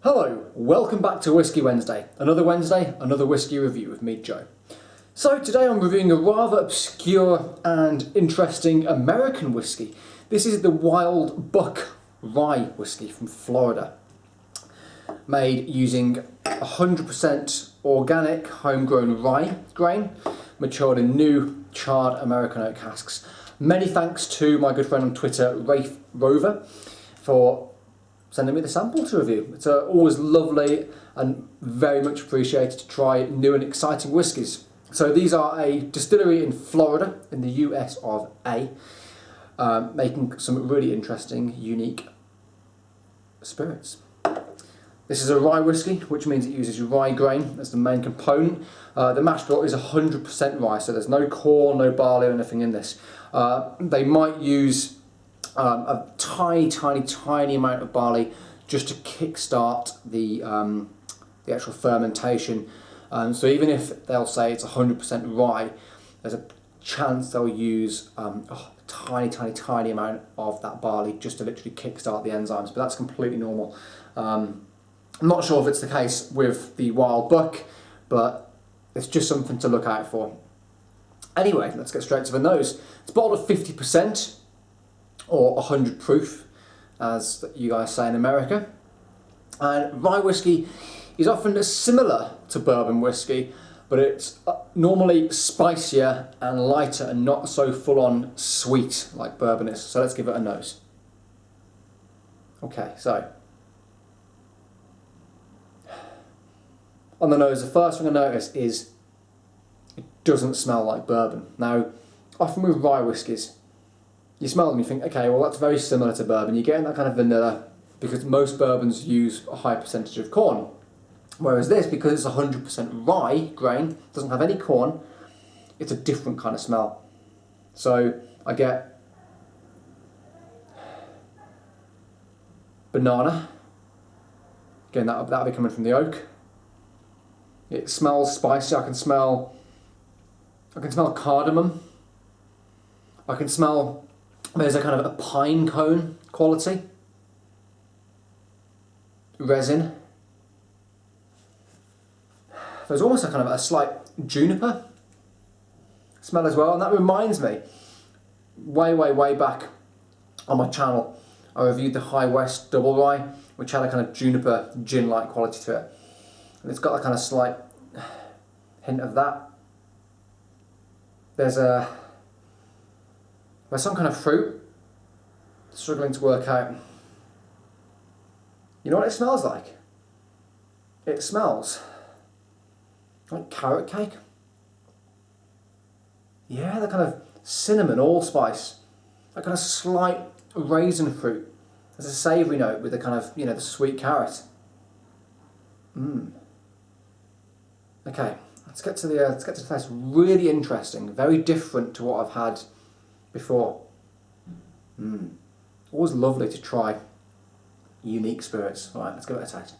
Hello, welcome back to Whisky Wednesday. Another Wednesday, another whisky review with me, Joe. So today I'm reviewing a rather obscure and interesting American whisky. This is the Wild Buck Rye whisky from Florida, made using 100% organic homegrown rye grain, matured in new charred American oak casks. Many thanks to my good friend on Twitter, Rafe Rover, for sending me the sample to review. It's always lovely and very much appreciated to try new and exciting whiskies. So these are a distillery in Florida in the US of A, making some really interesting, unique spirits. This is a rye whisky, which means it uses rye grain as the main component. The mash bill is 100% rye, so there's no corn, no barley or anything in this. They might use a tiny amount of barley just to kickstart the actual fermentation. So even if they'll say it's 100% rye, there's a chance they'll use a tiny amount of that barley just to literally kickstart the enzymes, but that's completely normal. I'm not sure if it's the case with the Wild Buck, but it's just something to look out for. Anyway, let's get straight to the nose. It's bottled at 50%. Or 100 proof, as you guys say in America. And rye whiskey is often similar to bourbon whiskey, but it's normally spicier and lighter and not so full-on sweet like bourbon is. So let's give it a nose. Okay, so on the nose, the first thing I notice is it doesn't smell like bourbon. Now, often with rye whiskies, you smell them and you think, okay, well that's very similar to bourbon. You're getting that kind of vanilla because most bourbons use a high percentage of corn. Whereas this, because it's 100% rye grain, doesn't have any corn, it's a different kind of smell. So I get banana. Again, that'll be coming from the oak. It smells spicy. I can smell cardamom. I can smell there's a kind of a pine cone quality. Resin. There's almost a kind of a slight juniper smell as well, and that reminds me, way back on my channel, I reviewed the High West Double Rye, which had a kind of juniper gin-like quality to it. And it's got a kind of slight hint of that. There's some kind of fruit, struggling to work out. You know what it smells like? It smells like carrot cake. Yeah, the kind of cinnamon allspice, that kind of slight raisin fruit. There's a savoury note with the kind of, the sweet carrot. Okay, let's get to the taste. Really interesting, very different to what I've had before. Always lovely to try unique spirits. All right, let's give it a taste.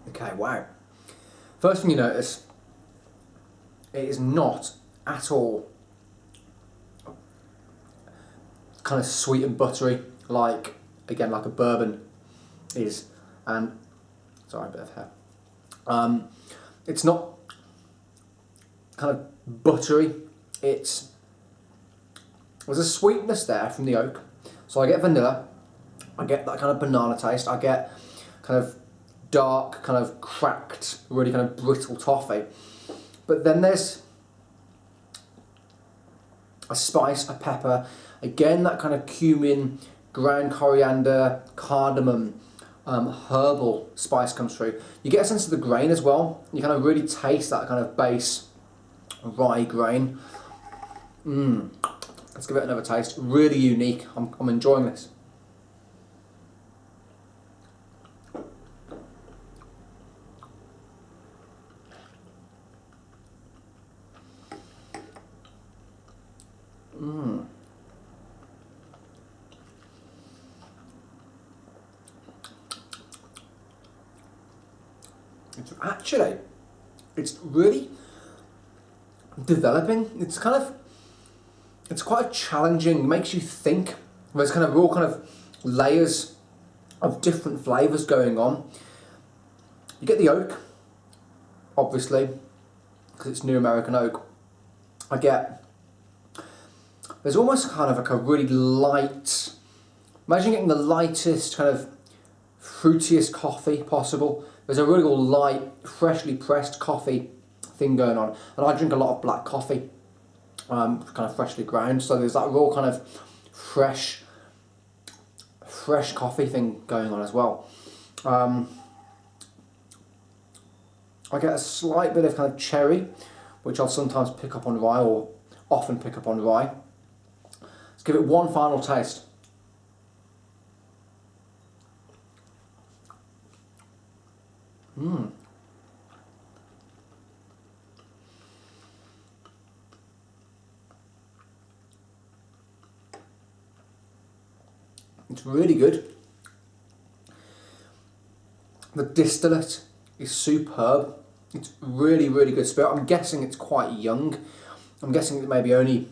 Okay, wow. First thing you notice, it is not at all kind of sweet and buttery like a bourbon is. And sorry, a bit of hair. It's not kind of buttery. There's a sweetness there from the oak. So I get vanilla, I get that kind of banana taste, I get kind of dark, kind of cracked, really kind of brittle toffee. But then there's a spice, a pepper, again that kind of cumin, ground coriander, cardamom, herbal spice comes through. You get a sense of the grain as well. You kind of really taste that kind of base rye grain. Let's give it another taste. Really unique. I'm enjoying this. It's really developing. It's quite challenging, makes you think. There's kind of real kind of layers of different flavours going on. You get the oak, obviously, because it's New American oak. There's almost kind of like a really light, imagine getting the lightest kind of fruitiest coffee possible. There's a really light, freshly pressed coffee thing going on. And I drink a lot of black coffee, kind of freshly ground. So there's that real kind of fresh coffee thing going on as well. I get a slight bit of kind of cherry, which I'll sometimes pick up on rye, or often pick up on rye. Let's give it one final taste. It's really good. The distillate is superb. It's really, really good spirit. I'm guessing it's quite young. I'm guessing it may be only,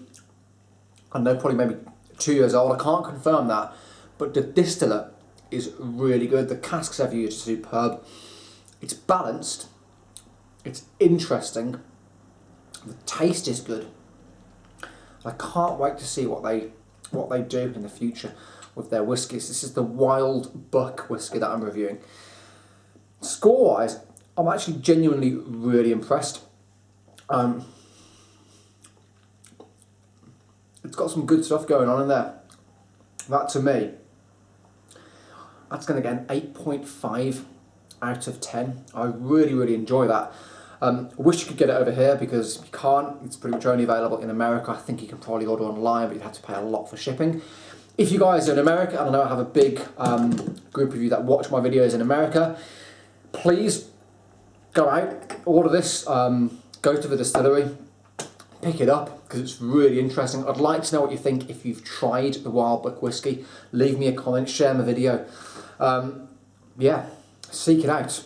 I don't know, probably maybe 2 years old. I can't confirm that. But the distillate is really good. The casks I've used are superb. It's balanced. It's interesting. The taste is good. I can't wait to see what they do in the future with their whiskies. This is the Wild Buck whiskey that I'm reviewing. Score-wise, I'm actually genuinely really impressed. It's got some good stuff going on in there. That, to me, that's going to get an 8.5 out of 10. I really, really enjoy that. I wish you could get it over here, because you can't. It's pretty much only available in America. I think you can probably order online, but you'd have to pay a lot for shipping. If you guys are in America, and I know I have a big group of you that watch my videos in America, please go out, order this, go to the distillery, pick it up, because it's really interesting. I'd like to know what you think if you've tried the Wild Buck whiskey. Leave me a comment, share my video. Yeah, seek it out.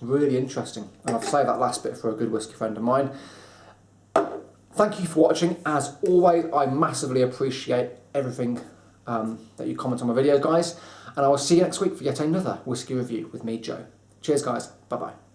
Really interesting. And I'll save that last bit for a good whiskey friend of mine. Thank you for watching. As always, I massively appreciate everything that you comment on my videos, guys. And I will see you next week for yet another whiskey review with me, Joe. Cheers, guys. Bye-bye.